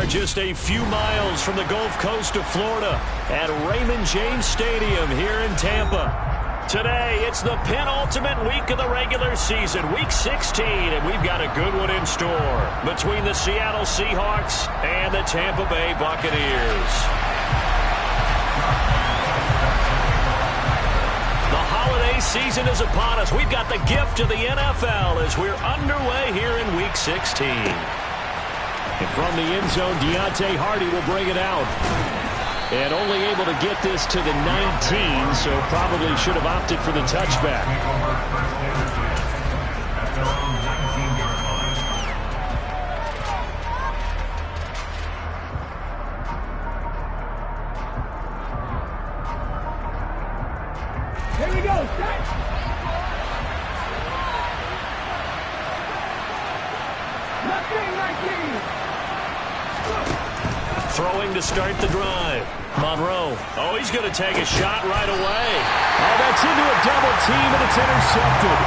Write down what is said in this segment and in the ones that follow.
are just a few miles from the Gulf Coast of Florida at Raymond James Stadium here in Tampa. Today, it's the penultimate week of the regular season, Week 16, and we've got a good one in store between the Seattle Seahawks and the Tampa Bay Buccaneers. The holiday season is upon us. We've got the gift of the NFL as we're underway here in Week 16. And from the end zone, Deontay Hardy will bring it out. And only able to get this to the 19, so probably should have opted for the touchback. Here we go. Throwing to start the drive. Monroe. Oh, he's going to take a shot right away. Oh, that's into a double team, and it's intercepted.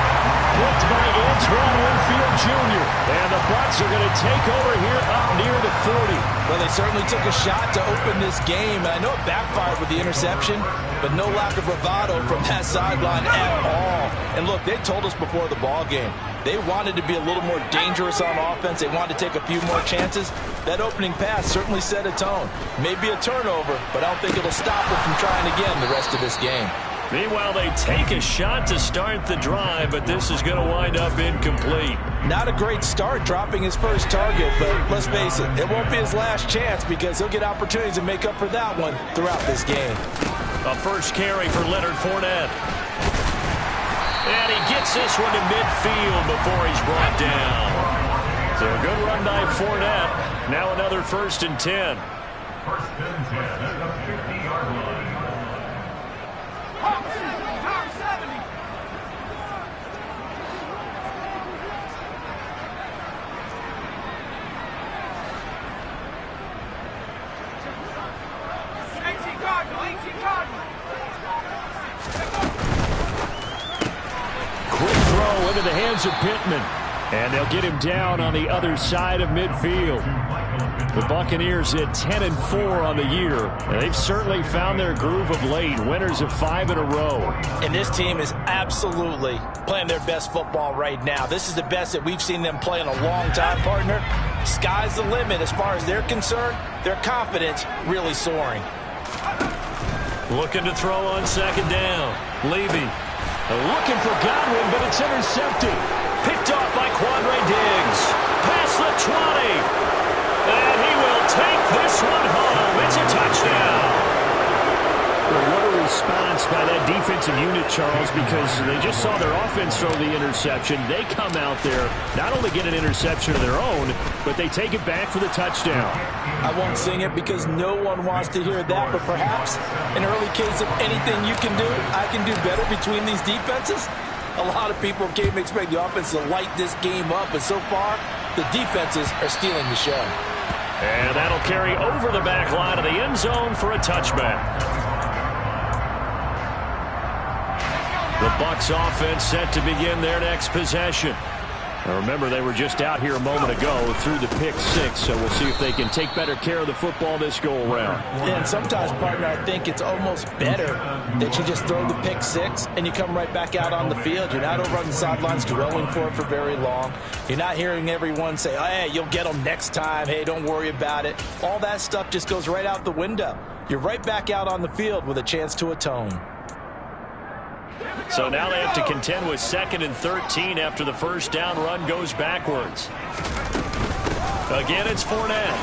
Picked by Antoine Winfield Jr. And the Bucs are going to take over here up near the 40. Well, they certainly took a shot to open this game. I know it backfired with the interception, but no lack of bravado from that sideline at all. And look, they told us before the ball game, they wanted to be a little more dangerous on offense. They wanted to take a few more chances. That opening pass certainly set a tone. Maybe a turnover, but I don't think it'll stop them from trying again the rest of this game. Meanwhile, they take a shot to start the drive, but this is going to wind up incomplete. Not a great start dropping his first target, but let's face it, it won't be his last chance because he'll get opportunities to make up for that one throughout this game. A first carry for Leonard Fournette. And he gets this one to midfield before he's brought down. So a good run by Fournette. Now another 1st and 10. First and 10 at the 50-yard line. Quick throw into the hands of Pittman. And they'll get him down on the other side of midfield. The Buccaneers at 10-4 on the year. And they've certainly found their groove of late. Winners of 5 in a row. And this team is absolutely playing their best football right now. This is the best that we've seen them play in a long time, partner. Sky's the limit as far as they're concerned. Their confidence really soaring. Looking to throw on second down. Levy. Looking for Godwin, but it's intercepted. Picked off by Quandre Diggs. Past the 20. And he will take this one home. It's a touchdown. Well, what a response by that defensive unit, Charles, because they just saw their offense throw the interception. They come out there, not only get an interception of their own, but they take it back for the touchdown. I won't sing it because no one wants to hear that, but perhaps an early case of anything you can do, I can do better between these defenses. A lot of people came to expect the offense to light this game up, but so far, the defenses are stealing the show. And that'll carry over the back line of the end zone for a touchback. The Bucs offense set to begin their next possession. Now remember, they were just out here a moment ago through the pick 6, so we'll see if they can take better care of the football this go-around. Yeah, and sometimes, partner, I think it's almost better that you just throw the pick 6 and you come right back out on the field. You're not over on the sidelines dwelling for it for very long. You're not hearing everyone say, oh, hey, you'll get them next time. Hey, don't worry about it. All that stuff just goes right out the window. You're right back out on the field with a chance to atone. So now they have to contend with 2nd and 13 after the first down run goes backwards. Again, it's Fournette.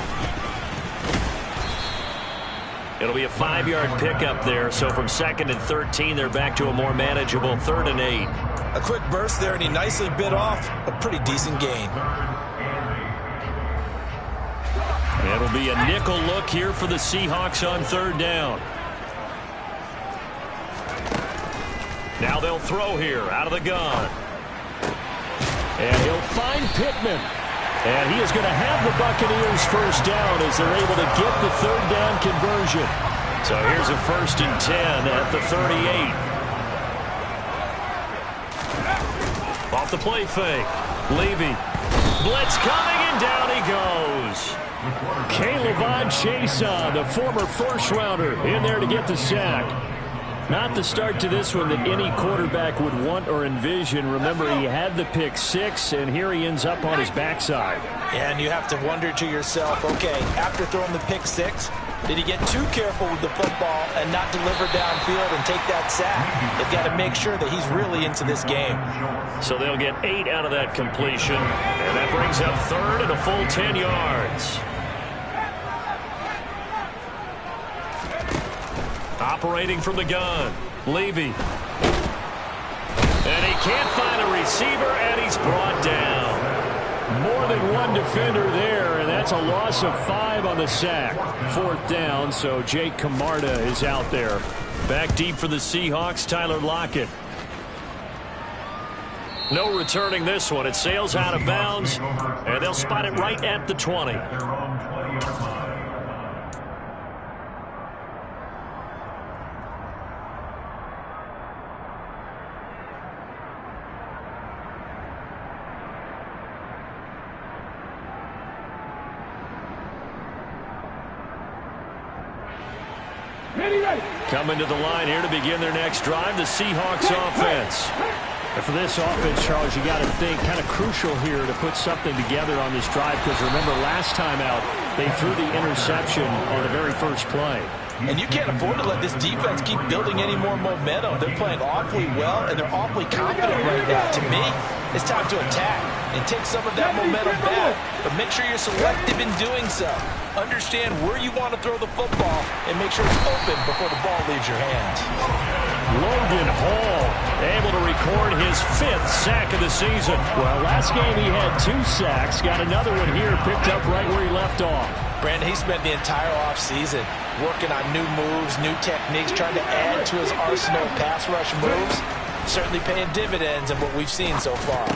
It'll be a 5-yard pickup there, so from 2nd and 13, they're back to a more manageable 3rd and 8. A quick burst there, and he nicely bit off a pretty decent gain. It'll be a nickel look here for the Seahawks on 3rd down. Now they'll throw here out of the gun. And he'll find Pittman. And he is going to have the Buccaneers first down as they're able to get the 3rd down conversion. So here's a 1st and 10 at the 38. Off the play fake. Levy. Blitz coming, and down he goes. K'Lavon Chason, the former first-rounder, in there to get the sack. Not the start to this one that any quarterback would want or envision. Remember, he had the pick six, and here he ends up on his backside. And you have to wonder to yourself, okay, after throwing the pick six, did he get too careful with the football and not deliver downfield and take that sack? They've got to make sure that he's really into this game. So they'll get 8 out of that completion, and that brings up third and a full 10 yards. Operating from the gun, Levy. And he can't find a receiver, and he's brought down. More than one defender there, and that's a loss of 5 on the sack. 4th down, so Jake Camarda is out there. Back deep for the Seahawks, Tyler Lockett. No returning this one. It sails out of bounds, and they'll spot it right at the 20. Coming to the line here to begin their next drive, the Seahawks offense. And for this offense, Charles, you got to think kind of crucial here to put something together on this drive, because remember last time out they threw the interception on the very first play. And you can't afford to let this defense keep building any more momentum. They're playing awfully well, and they're awfully confident right now. To me, it's time to attack and take some of that momentum back. But make sure you're selective in doing so. Understand where you want to throw the football and make sure it's open before the ball leaves your hands. Logan Hall able to record his 5th sack of the season. Well, last game he had 2 sacks. Got another one here, picked up right where he left off. Brandon, he spent the entire offseason working on new moves, new techniques, trying to add to his arsenal of pass rush moves. Certainly paying dividends in what we've seen so far.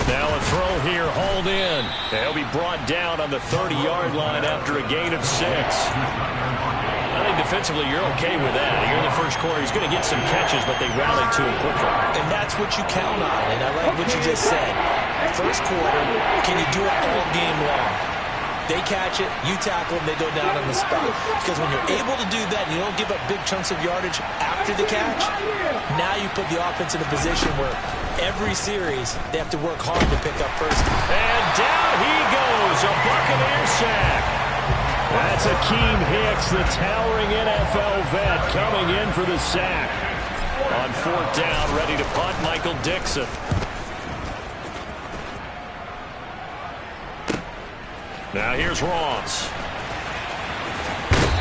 Now a throw here, hauled in. They'll be brought down on the 30-yard line after a gain of 6. I think defensively you're okay with that. You're in the first quarter. He's going to get some catches, but they rallied to him quickly. And that's what you count on, and I like what you just said. First quarter, can you do it all game long? They catch it, you tackle them, they go down on the spot. Because when you're able to do that and you don't give up big chunks of yardage after the catch, now you put the offense in a position where every series they have to work hard to pick up first. And down he goes, a Buccaneer sack. That's Akeem Hicks, the towering NFL vet, coming in for the sack. On 4th down, ready to punt, Michael Dixon. Now here's Ross.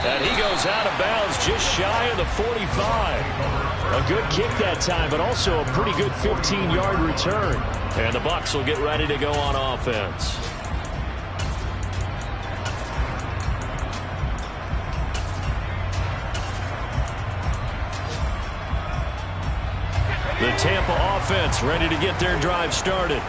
And he goes out of bounds just shy of the 45. A good kick that time, but also a pretty good 15-yard return. And the Bucs will get ready to go on offense. The Tampa offense ready to get their drive started.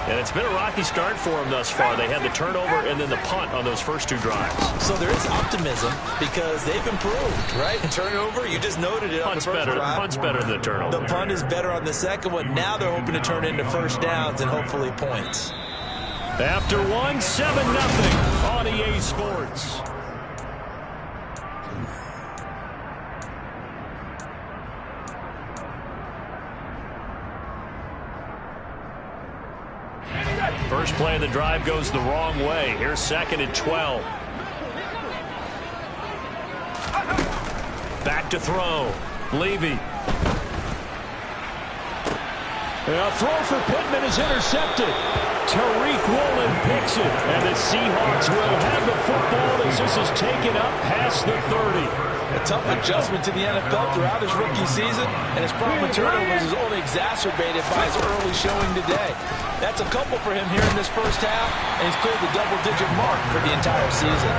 And it's been a rocky start for them thus far. They had the turnover and then the punt on those first 2 drives. So there is optimism because they've improved, right? Turnover, you just noted it on the first drive. Punt's better than the turnover. The punt is better on the second one. Now they're hoping to turn into first downs and hopefully points. After 1, 7-0 on EA Sports. First play of the drive goes the wrong way. Here's 2nd and 12. Back to throw. Levy. A throw for Pittman is intercepted. Tariq Woolen picks it. And the Seahawks will have the football as this is taken up past the 30. A tough adjustment to the NFL throughout his rookie season, and his problem with turnovers is only exacerbated by his early showing today. That's a couple for him here in this first half, and he's cleared the double-digit mark for the entire season.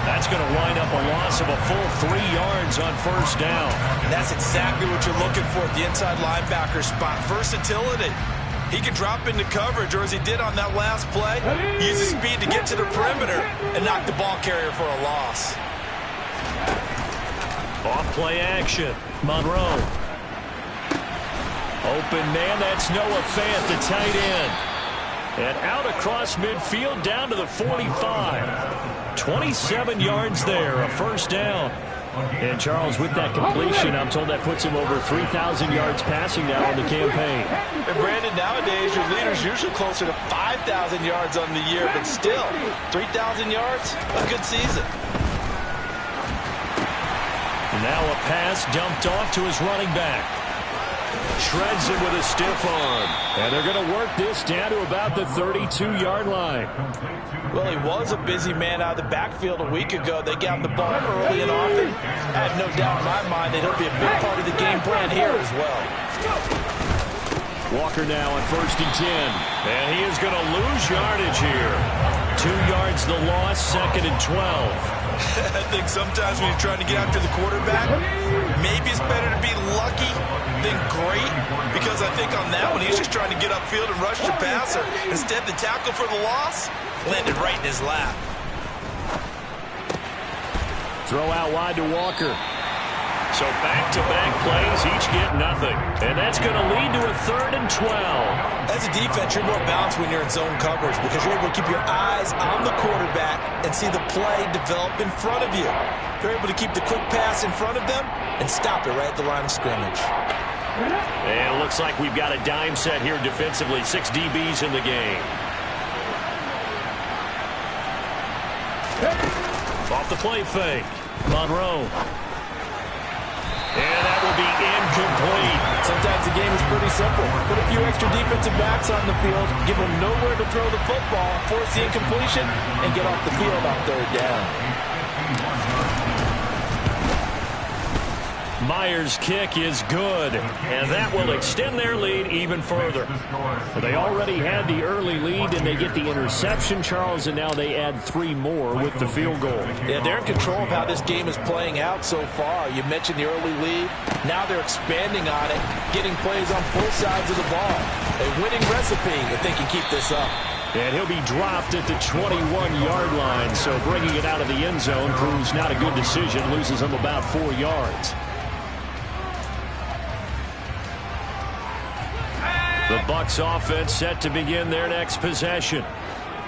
That's going to wind up a loss of a full 3 yards on first down. And that's exactly what you're looking for at the inside linebacker spot. Versatility. He can drop into coverage, or as he did on that last play, use his speed to get to the perimeter and knock the ball carrier for a loss. Off-play action. Monroe. Open man, that's Noah Fant, the tight end. And out across midfield down to the 45. 27 yards there, a first down. And Charles, with that completion, I'm told that puts him over 3,000 yards passing now on the campaign. And Brandon, nowadays your leader's usually closer to 5,000 yards on the year, but still, 3,000 yards, a good season. Now a pass dumped off to his running back. Shreds him with a stiff arm. And they're going to work this down to about the 32-yard line. Well, he was a busy man out of the backfield a week ago. They got him the ball early and often. I have no doubt in my mind that he'll be a big part of the game plan here as well. Walker now on 1st and 10. And he is going to lose yardage here. 2 yards the loss, 2nd and 12. I think sometimes when you're trying to get after the quarterback, maybe it's better to be lucky than great, because I think on that one, he's just trying to get upfield and rush your passer. Instead, the tackle for the loss landed right in his lap. Throw out wide to Walker. So back-to-back plays, each get nothing. And that's going to lead to a 3rd and 12. As a defense, you're more balanced when you're in zone coverage because you're able to keep your eyes on the quarterback and see the play develop in front of you. You're able to keep the quick pass in front of them and stop it right at the line of scrimmage. And it looks like we've got a dime set here defensively. 6 DBs in the game. Off the play fake. Monroe. And that will be incomplete. Sometimes the game is pretty simple. Put a few extra defensive backs on the field, give them nowhere to throw the football, force the incompletion, and get off the field on 3rd down. Myers' kick is good, and that will extend their lead even further. They already had the early lead, and they get the interception, Charles, and now they add 3 more with the field goal. Yeah, they're in control of how this game is playing out so far. You mentioned the early lead. Now they're expanding on it, getting plays on both sides of the ball. A winning recipe if they can keep this up. And he'll be dropped at the 21-yard line, so bringing it out of the end zone proves not a good decision, loses him about 4 yards. The Bucs offense set to begin their next possession.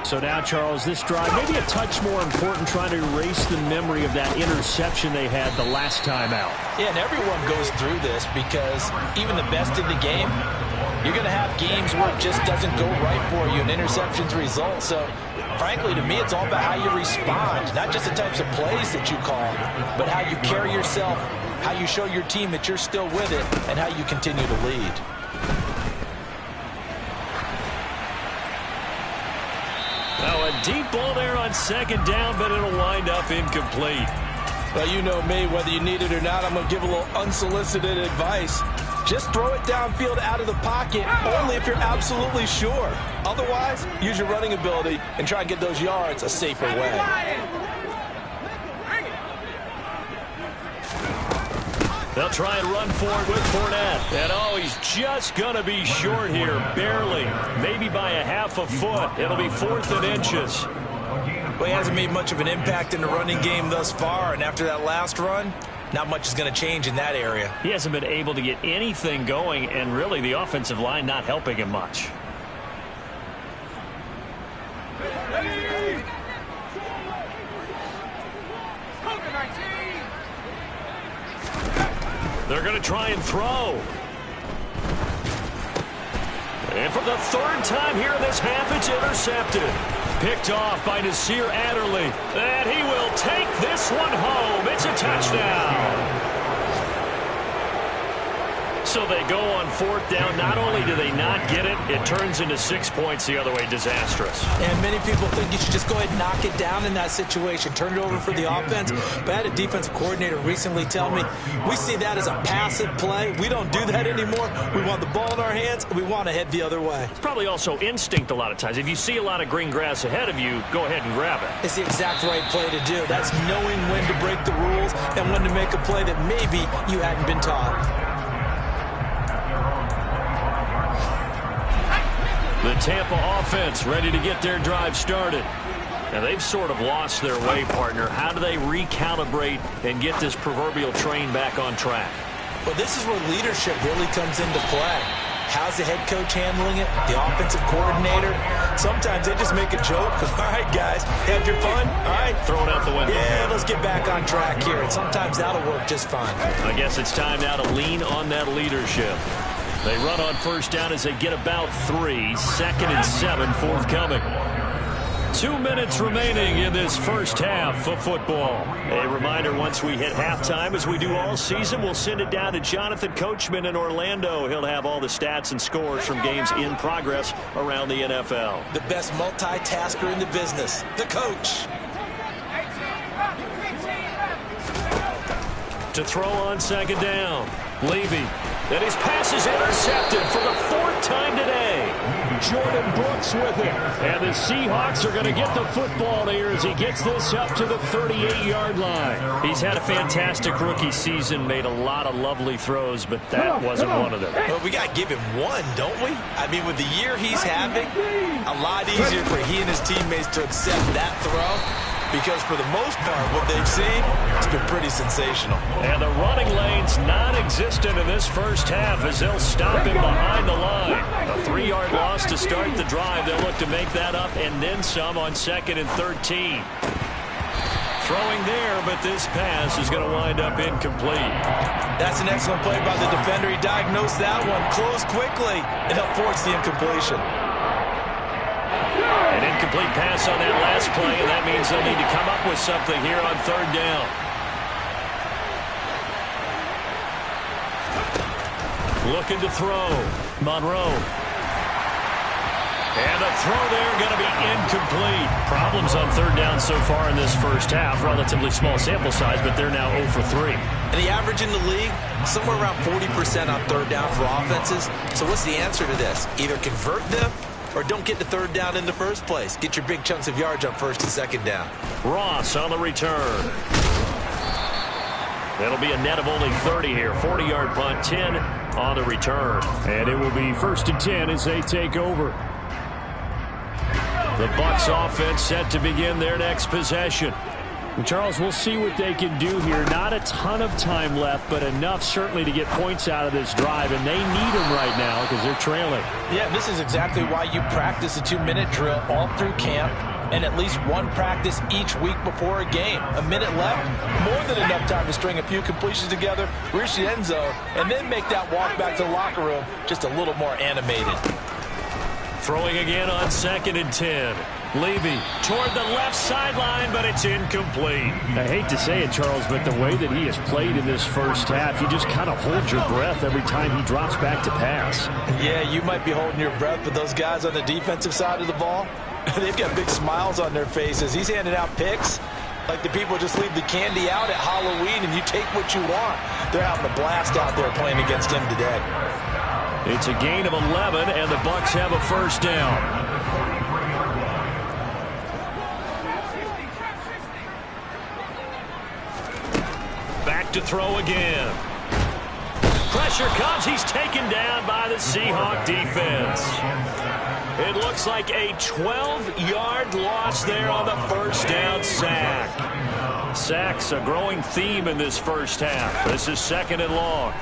So now, Charles, this drive maybe a touch more important, trying to erase the memory of that interception they had the last time out. Yeah, and everyone goes through this because even the best in the game, you're going to have games where it just doesn't go right for you and interceptions result. So, frankly, to me, it's all about how you respond, not just the types of plays that you call, but how you carry yourself, how you show your team that you're still with it, and how you continue to lead. Now a deep ball there on 2nd down, but it'll wind up incomplete. Well, you know me, whether you need it or not, I'm going to give a little unsolicited advice. Just throw it downfield out of the pocket, only if you're absolutely sure. Otherwise, use your running ability and try and get those yards a safer way. They'll try and run for it with Fournette. And, oh, he's just going to be short here, barely. Maybe by a half a foot. It'll be 4th and inches. Well, he hasn't made much of an impact in the running game thus far, and after that last run, not much is going to change in that area. He hasn't been able to get anything going, and really the offensive line not helping him much. They're going to try and throw. And for the 3rd time here in this half, it's intercepted. Picked off by Nasir Adderley. And he will take this one home. It's a touchdown. So they go on 4th down. Not only do they not get it, it turns into 6 points the other way. Disastrous. And many people think you should just go ahead and knock it down in that situation. Turn it over for the offense. But I had a defensive coordinator recently tell me, we see that as a passive play. We don't do that anymore. We want the ball in our hands, and we want to head the other way. It's probably also instinct a lot of times. If you see a lot of green grass ahead of you, go ahead and grab it. It's the exact right play to do. That's knowing when to break the rules and when to make a play that maybe you hadn't been taught. The Tampa offense ready to get their drive started. Now they've sort of lost their way, partner. How do they recalibrate and get this proverbial train back on track? Well, this is where leadership really comes into play. How's the head coach handling it? The offensive coordinator? Sometimes they just make a joke. All right, guys, had your fun? All right. Throw it out the window. Yeah, let's get back on track here. And sometimes that'll work just fine. I guess it's time now to lean on that leadership. They run on first down as they get about 3. 2nd and 7 forthcoming. 2 minutes remaining in this first half of football. A reminder, once we hit halftime, as we do all season, we'll send it down to Jonathan Coachman in Orlando. He'll have all the stats and scores from games in progress around the NFL. The best multitasker in the business, the coach. To throw on 2nd down, Levy. And his pass is intercepted for the 4th time today. Jordan Brooks with it. And the Seahawks are going to get the football here as he gets this up to the 38-yard line. He's had a fantastic rookie season, made a lot of lovely throws, but that wasn't one of them. Well, we got to give him one, don't we? I mean, with the year he's having, a lot easier for he and his teammates to accept that throw. Because for the most part, what they've seen, it's been pretty sensational. And the running lane's non-existent in this first half as they'll stop him behind the line. A 3-yard loss to start the drive. They'll look to make that up and then some on 2nd and 13. Throwing there, but this pass is going to wind up incomplete. That's an excellent play by the defender. He diagnosed that one, closed quickly, and helped force the incompletion. An incomplete pass on that last play, and that means they'll need to come up with something here on 3rd down. Looking to throw. Monroe. And the throw there going to be incomplete. Problems on 3rd down so far in this first half. Relatively small sample size, but they're now 0 for 3. And the average in the league, somewhere around 40% on 3rd down for offenses. So what's the answer to this? Either convert them or don't get to 3rd down in the first place. Get your big chunks of yards on 1st and 2nd down. Ross on the return. That'll be a net of only 30 here. 40-yard punt, 10 on the return. And it will be 1st and 10 as they take over. The Bucs offense set to begin their next possession. And Charles, we'll see what they can do here. Not a ton of time left, but enough certainly to get points out of this drive, and they need them right now because they're trailing. Yeah, this is exactly why you practice a 2-minute drill all through camp and at least one practice each week before a game. A minute left, more than enough time to string a few completions together, reach the end zone, and then make that walk back to the locker room just a little more animated. Throwing again on 2nd and 10. Levy toward the left sideline, but it's incomplete. I hate to say it, Charles, but the way that he has played in this first half, you just kind of hold your breath every time he drops back to pass. Yeah, you might be holding your breath, but those guys on the defensive side of the ball, they've got big smiles on their faces. He's handing out picks like the people just leave the candy out at Halloween and you take what you want. They're having a blast out there playing against him today. It's a gain of 11, and the Bucs have a 1st down. Back to throw again. Pressure comes. He's taken down by the Seahawk defense. It looks like a 12-yard loss there on the 1st down sack. Sacks a growing theme in this first half. This is 2nd and long.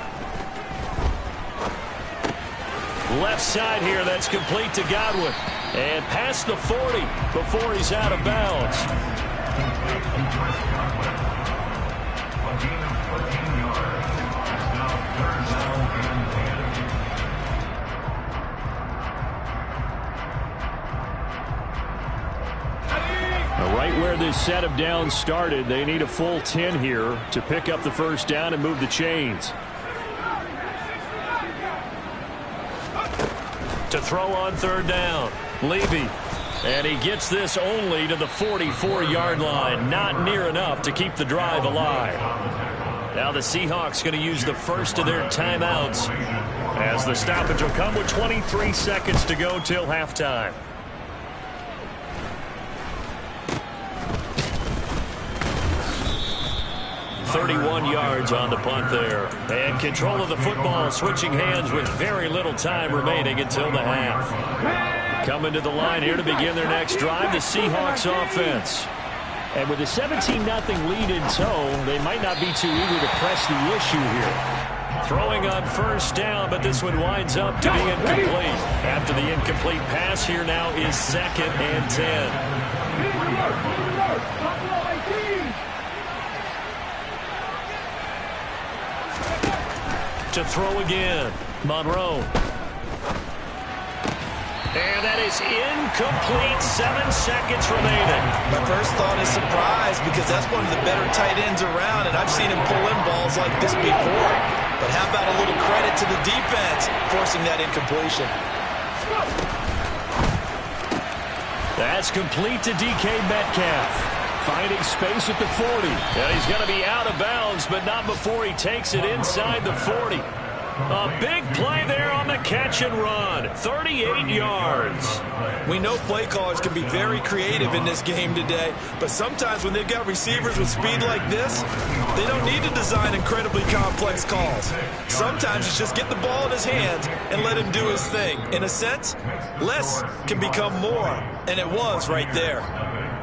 Left side here, that's complete to Godwin. And past the 40 before he's out of bounds. Right where this set of downs started, they need a full 10 here to pick up the 1st down and move the chains. To throw on 3rd down, Levy. And he gets this only to the 44-yard line. Not near enough to keep the drive alive. Now the Seahawks going to use the first of their timeouts as the stoppage will come with 23 seconds to go till halftime. 31 yards on the punt there. And control of the football switching hands with very little time remaining until the half. Coming to the line here to begin their next drive, the Seahawks offense. And with a 17-0 lead in tow, they might not be too eager to press the issue here. Throwing on first down, but this one winds up to be incomplete. After the incomplete pass, here now is 2nd and 10. To throw again, Monroe. And that is incomplete. 7 seconds remaining. My first thought is surprise because that's one of the better tight ends around, and I've seen him pull in balls like this before. But how about a little credit to the defense forcing that incompletion? That's complete to DK Metcalf. Finding space at the 40. And he's going to be out of bounds, but not before he takes it inside the 40. A big play there on the catch and run. 38 yards. We know play callers can be very creative in this game today, but sometimes when they've got receivers with speed like this, they don't need to design incredibly complex calls. Sometimes it's just get the ball in his hands and let him do his thing. In a sense, less can become more, and it was right there.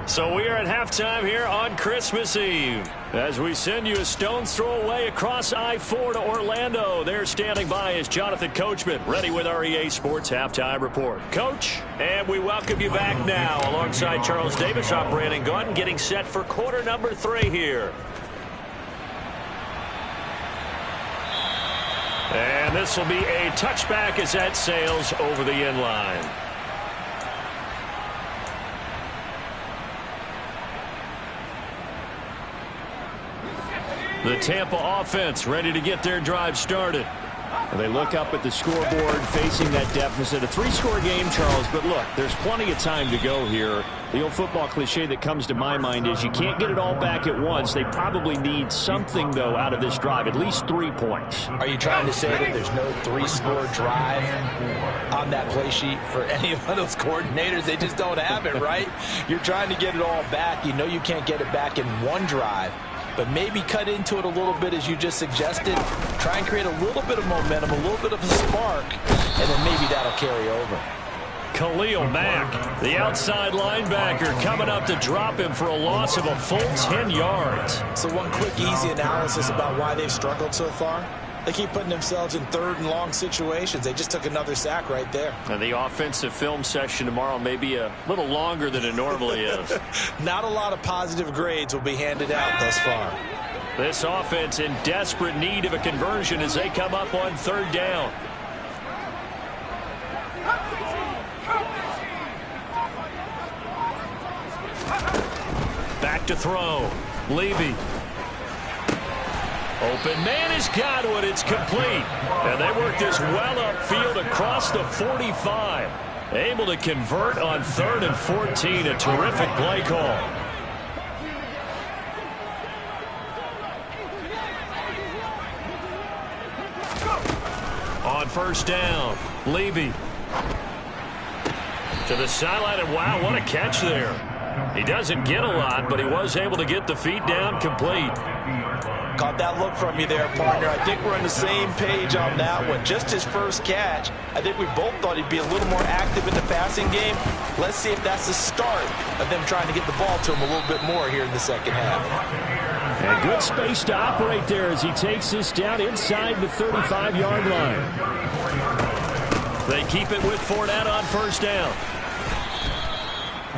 So we are at halftime here on Christmas Eve. As we send you a stone's throw away across I-4 to Orlando. There standing by is Jonathan Coachman, ready with our EA Sports Halftime Report. Coach, and we welcome you back now. Alongside Charles Davis, I'm Brandon Gaudin, getting set for quarter number 3 here. And this will be a touchback as that sails over the end line. The Tampa offense ready to get their drive started. And they look up at the scoreboard facing that deficit. A 3-score game, Charles, but look, there's plenty of time to go here. The old football cliche that comes to my mind is you can't get it all back at once. They probably need something, though, out of this drive, at least 3 points. Are you trying to say that there's no 3-score drive on that play sheet for any of those coordinators? They just don't have it, right? You're trying to get it all back. You know you can't get it back in one drive. But maybe cut into it a little bit as you just suggested. Try and create a little bit of momentum, a little bit of a spark, and then maybe that'll carry over. Khalil Mack, the outside linebacker, coming up to drop him for a loss of a full 10 yards. So one quick, easy analysis about why they've struggled so far. They keep putting themselves in 3rd and long situations. They just took another sack right there. And the offensive film session tomorrow may be a little longer than it normally is. Not a lot of positive grades will be handed out thus far. This offense in desperate need of a conversion as they come up on 3rd down. Back to throw. Levy. Open man is Godwin. It's complete. And they work this well upfield across the 45. Able to convert on 3rd and 14. A terrific play call. On 1st down, Levy. To the sideline, and wow, what a catch there. He doesn't get a lot, but he was able to get the feet down complete. Caught that look from you there, partner. I think we're on the same page on that one. Just his first catch. I think we both thought he'd be a little more active in the passing game. Let's see if that's the start of them trying to get the ball to him a little bit more here in the second half. And good space to operate there as he takes this down inside the 35-yard line. They keep it with Fournette on 1st down.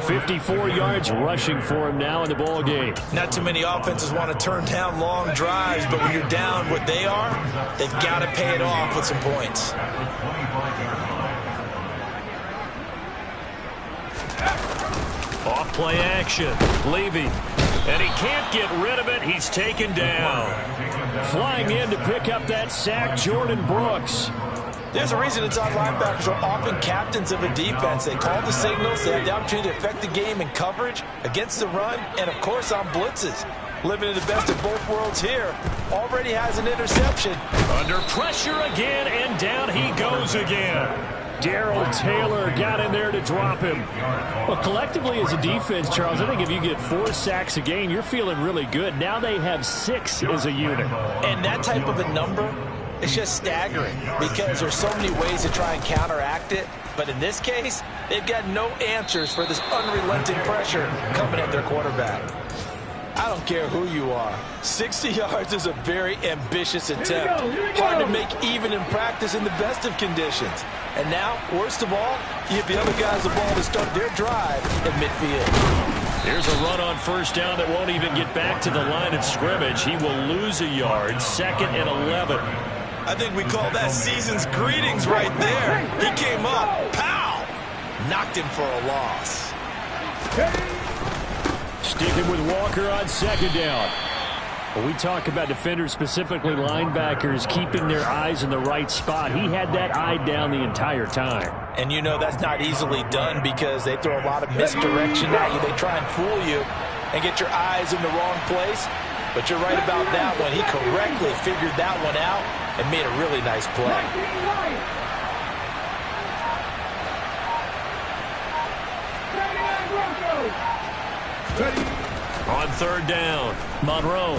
54 yards rushing for him now in the ball game. Not too many offenses want to turn down long drives, but when you're down what they are, they've got to pay it off with some points. Off play action. Levy. And he can't get rid of it. He's taken down. Flying in to pick up that sack, Jordan Brooks. There's a reason inside linebackers are often captains of a defense. They call the signals. They have the opportunity to affect the game in coverage, against the run, and, of course, on blitzes. Living in the best of both worlds here. Already has an interception. Under pressure again, and down he goes again. Darrell Taylor got in there to drop him. Well, collectively as a defense, Charles, I think if you get 4 sacks a game, you're feeling really good. Now they have 6 as a unit. And that type of a number, it's just staggering because there's so many ways to try and counteract it. But in this case, they've got no answers for this unrelenting pressure coming at their quarterback. I don't care who you are. 60 yards is a very ambitious attempt. Hard to make even in practice in the best of conditions. And now, worst of all, you give the other guys the ball to start their drive at midfield. Here's a run on first down that won't even get back to the line of scrimmage. He will lose a yard, 2nd and 11. I think we call that season's greetings right there. He came up, pow, knocked him for a loss. Sticking with Walker on 2nd down. When we talk about defenders, specifically linebackers, keeping their eyes in the right spot, he had that eye down the entire time. And you know that's not easily done because they throw a lot of misdirection at you. They try and fool you and get your eyes in the wrong place. But you're right about that one. He correctly figured that one out and made a really nice play. On 3rd down, Monroe.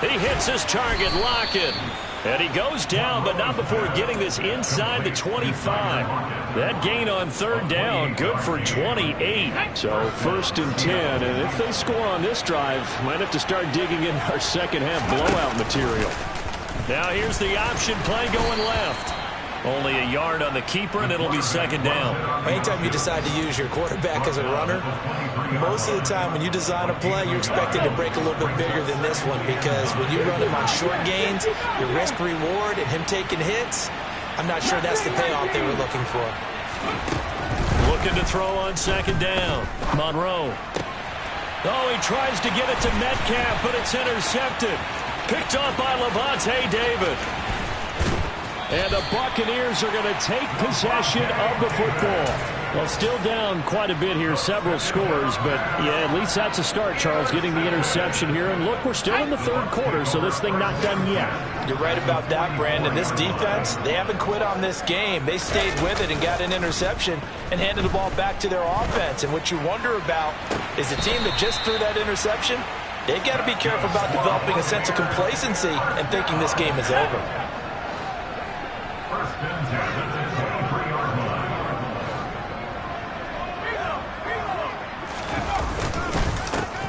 He hits his target, Lockett. And he goes down, but not before getting this inside the 25. That gain on 3rd down, good for 28. So 1st and 10, and if they score on this drive, might have to start digging in our second half blowout material. Now here's the option play going left. Only a yard on the keeper, and it'll be 2nd down. Anytime you decide to use your quarterback as a runner, most of the time when you design a play, you're expected to break a little bit bigger than this one because when you run him on short gains, your risk-reward and him taking hits, I'm not sure that's the payoff they were looking for. Looking to throw on 2nd down. Monroe. Oh, he tries to get it to Metcalf, but it's intercepted. Picked off by Levante David. And the Buccaneers are going to take possession of the football. Well, still down quite a bit here, several scores, but yeah, at least that's a start, Charles, getting the interception here. And look, we're still in the 3rd quarter, so this thing not done yet. You're right about that, Brandon. This defense, they haven't quit on this game. They stayed with it and got an interception and handed the ball back to their offense. And what you wonder about is the team that just threw that interception, they've got to be careful about developing a sense of complacency and thinking this game is over.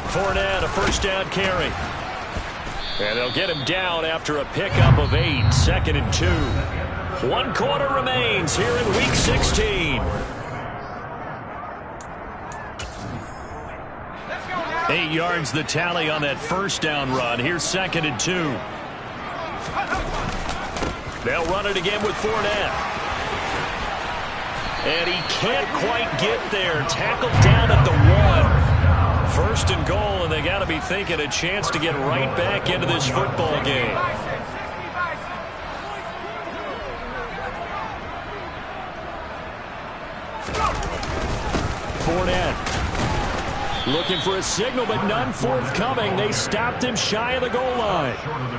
Fournette, a 1st down carry. And they'll get him down after a pickup of 8, 2nd and 2. 1 quarter remains here in Week 16. 8 yards the tally on that 1st down run. Here's 2nd and 2. They'll run it again with Fournette. And he can't quite get there. Tackled down at the 1. 1st and goal, and they got to be thinking a chance to get right back into this football game. Fournette looking for a signal, but none forthcoming. They stopped him shy of the goal line.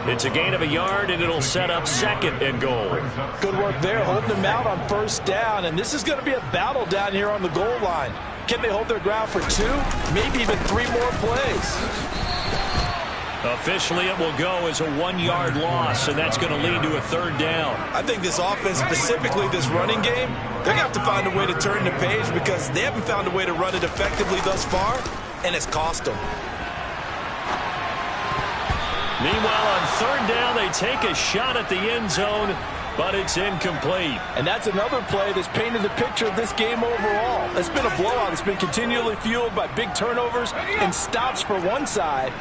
It's a gain of a yard, and it'll set up 2nd and goal. Good work there, holding him out on 1st down, and this is going to be a battle down here on the goal line. Can they hold their ground for 2, maybe even 3 more plays? Officially, it will go as a 1-yard loss, and that's going to lead to a 3rd down. I think this offense, specifically this running game, they're going to have to find a way to turn the page because they haven't found a way to run it effectively thus far, and it's cost them. Meanwhile, on 3rd down, they take a shot at the end zone, but it's incomplete. And that's another play that's painted the picture of this game overall. It's been a blowout. It's been continually fueled by big turnovers and stops for one side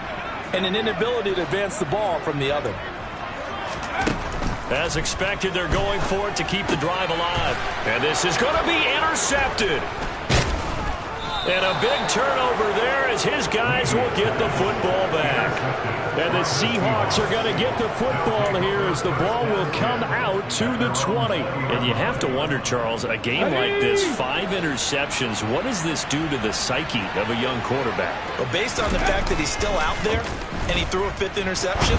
and an inability to advance the ball from the other. As expected, they're going for it to keep the drive alive. And this is going to be intercepted. And a big turnover there as his guys will get the football back. And the Seahawks are going to get the football here as the ball will come out to the 20. And you have to wonder, Charles, a game like this, 5 interceptions, what does this do to the psyche of a young quarterback? Well, based on the fact that he's still out there and he threw a 5th interception,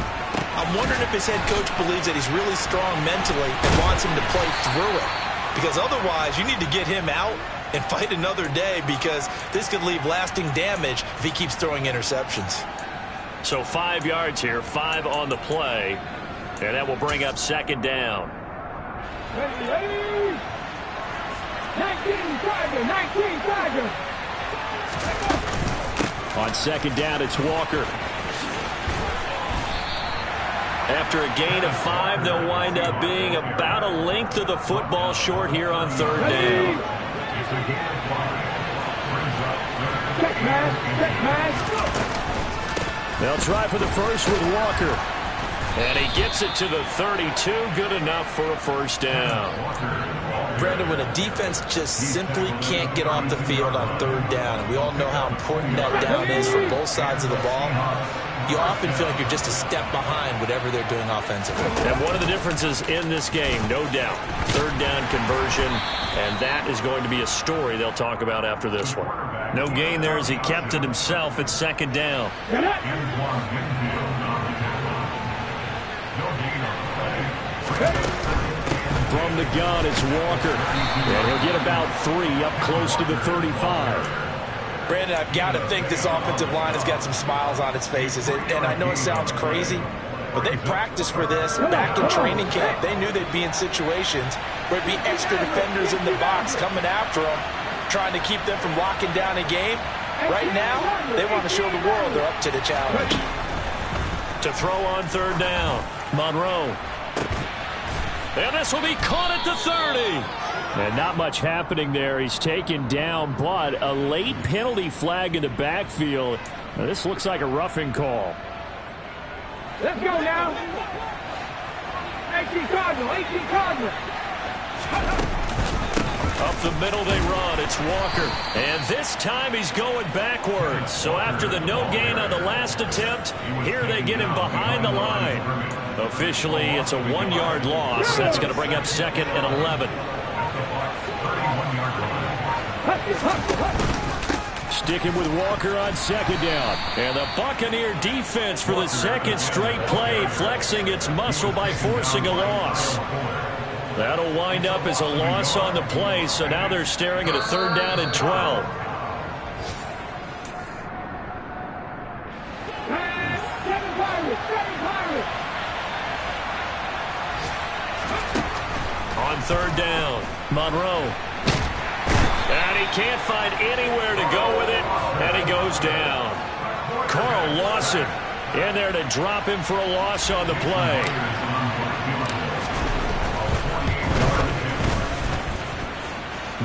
I'm wondering if his head coach believes that he's really strong mentally and wants him to play through it. Because otherwise, you need to get him out and fight another day because this could leave lasting damage if he keeps throwing interceptions. So 5 yards here, 5 on the play, and that will bring up 2nd down. 19 Tiger, 19 Tiger. On second down, it's Walker. After a gain of 5, they'll wind up being about a length of the football short here on third down. They'll try for the first with Walker. And he gets it to the 32. Good enough for a first down. Brandon, when a defense just simply can't get off the field on third down, and we all know how important that down is for both sides of the ball, you often feel like you're just a step behind whatever they're doing offensively. And one of the differences in this game, no doubt, third down conversion, and that is going to be a story they'll talk about after this one. No gain there as he kept it himself at second down. From the gun, it's Walker. And he'll get about 3 up close to the 35. Brandon, I've got to think this offensive line has got some smiles on its faces. And I know it sounds crazy, but they practiced for this back in training camp. They knew they'd be in situations where it'd be extra defenders in the box coming after them, trying to keep them from locking down a game. Right now, they want to show the world they're up to the challenge. To throw on third down, Monroe. And this will be caught at the 30. And not much happening there. He's taken down, but a late penalty flag in the backfield. Now, this looks like a roughing call. Let's go now. 18 Cardinal, 18 Cardinal. Up the middle they run. It's Walker. And this time he's going backwards. So after the no gain on the last attempt, here they get him behind the line. Officially, it's a 1-yard loss. That's going to bring up second and 11. Sticking with Walker on second down. And the Buccaneer defense for the second straight play, flexing its muscle by forcing a loss. That'll wind up as a loss on the play, so now they're staring at a third down and 12. On third down, Monroe. And he can't find anywhere to go with it, and he goes down. Carl Lawson in there to drop him for a loss on the play.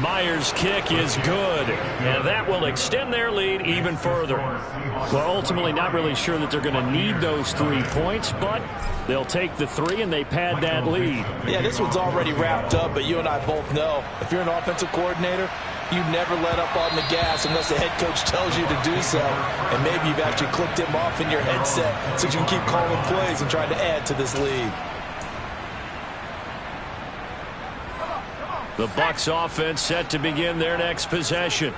Myers' kick is good, and that will extend their lead even further. Well, ultimately not really sure that they're going to need those 3 points, but they'll take the 3 and they pad that lead. Yeah, this one's already wrapped up, but you and I both know if you're an offensive coordinator, you never let up on the gas unless the head coach tells you to do so. And maybe you've actually clicked him off in your headset so you can keep calling plays and trying to add to this lead. The Bucs offense set to begin their next possession.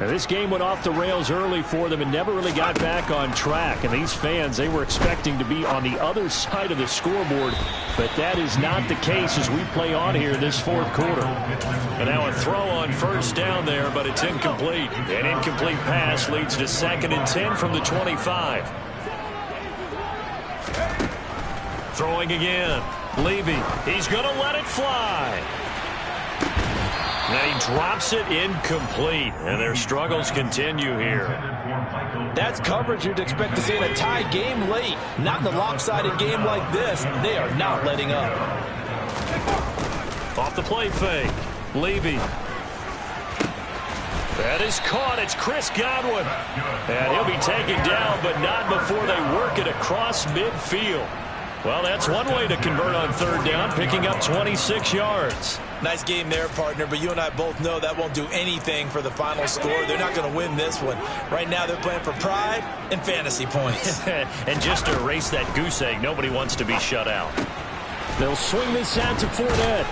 Now, this game went off the rails early for them and never really got back on track. And these fans, they were expecting to be on the other side of the scoreboard, but that is not the case as we play on here in this fourth quarter. And now a throw on first down there, but it's incomplete. An incomplete pass leads to second and 10 from the 25. Throwing again. Levy. He's going to let it fly. And he drops it incomplete, and their struggles continue here. That's coverage you'd expect to see in a tie game late. Not in a lopsided game like this. They are not letting up. Off the play fake. Levy. That is caught. It's Chris Godwin. And he'll be taken down, but not before they work it across midfield. Well, that's one way to convert on third down, picking up 26 yards. Nice game there, partner, but you and I both know that won't do anything for the final score. They're not going to win this one. Right now, they're playing for pride and fantasy points. And just to erase that goose egg, nobody wants to be shut out. They'll swing this out to Fournette.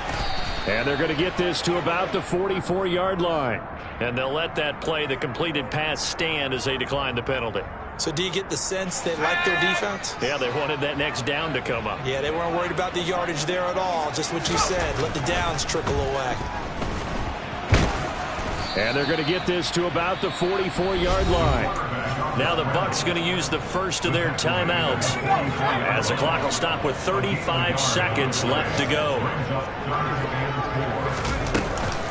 And they're going to get this to about the 44-yard line. And they'll let that play, the completed pass, stand as they decline the penalty. So do you get the sense they like their defense? Yeah, they wanted that next down to come up. Yeah, they weren't worried about the yardage there at all. Just what you said. Let the downs trickle away. And they're going to get this to about the 44-yard line. Now the Bucs going to use the first of their timeouts, as the clock will stop with 35 seconds left to go.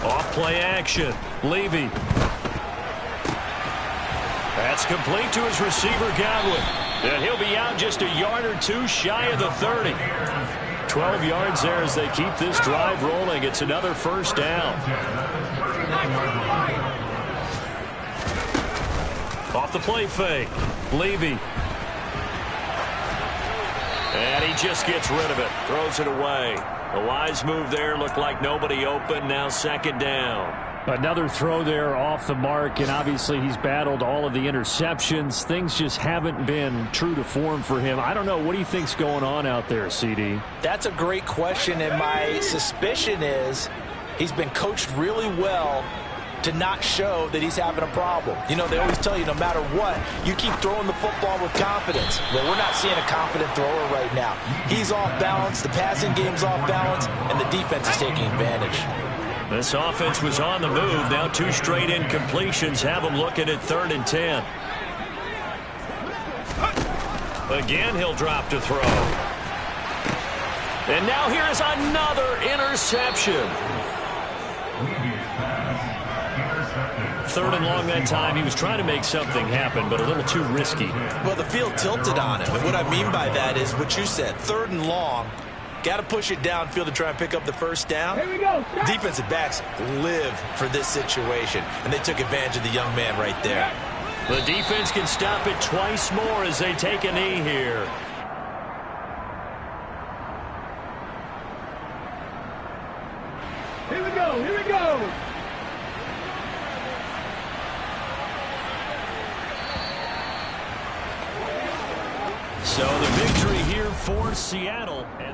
Off play action. Levy. That's complete to his receiver, Godwin. And he'll be out just a yard or two shy of the 30. 12 yards there as they keep this drive rolling. It's another first down. Off the play fake. Levy. And he just gets rid of it. Throws it away. A wise move there. Looked like nobody open. Now second down. Another throw there off the mark, and obviously he's battled all of the interceptions. Things just haven't been true to form for him. I don't know. What do you think's going on out there, CD? That's a great question, and my suspicion is he's been coached really well to not show that he's having a problem. You know, they always tell you no matter what, you keep throwing the football with confidence. Well, we're not seeing a confident thrower right now. He's off balance, the passing game's off balance, and the defense is taking advantage. This offense was on the move. Now 2 straight incompletions have them looking at 3rd and 10. Again, he'll drop to throw. And now here is another interception. 3rd and long that time. He was trying to make something happen, but a little too risky. Well, the field tilted on him. And what I mean by that is what you said. 3rd and long. Got to push it downfield to try and pick up the first down. Here we go. Defensive backs live for this situation, and they took advantage of the young man right there. The defense can stop it twice more as they take a knee here. Here we go. Here we go. So the victory here for Seattle. And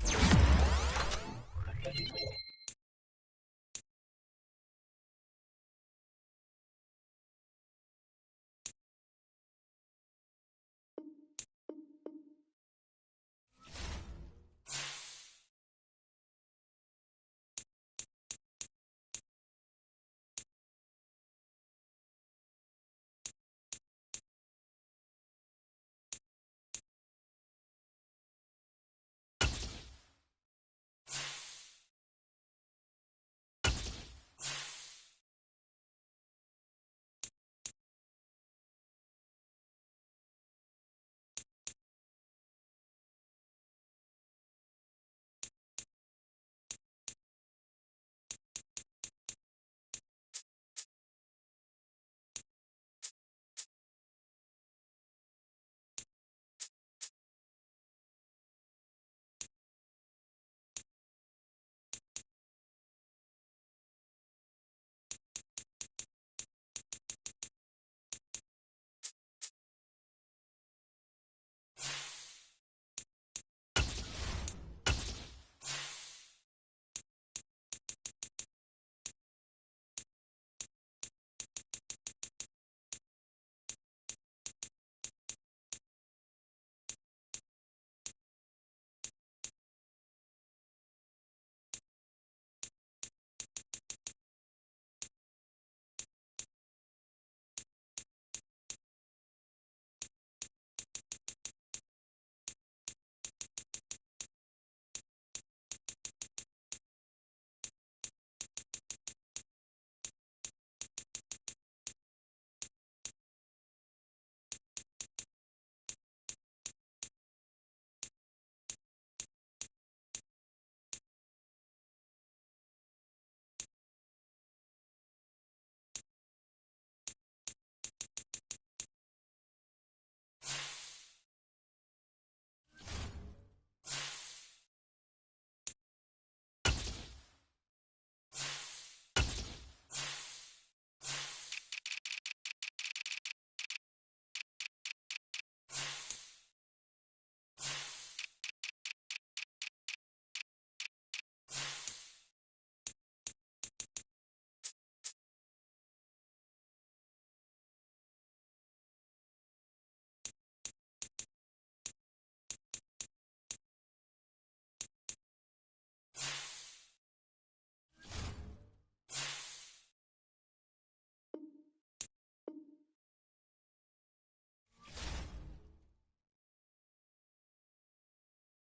Seahawks.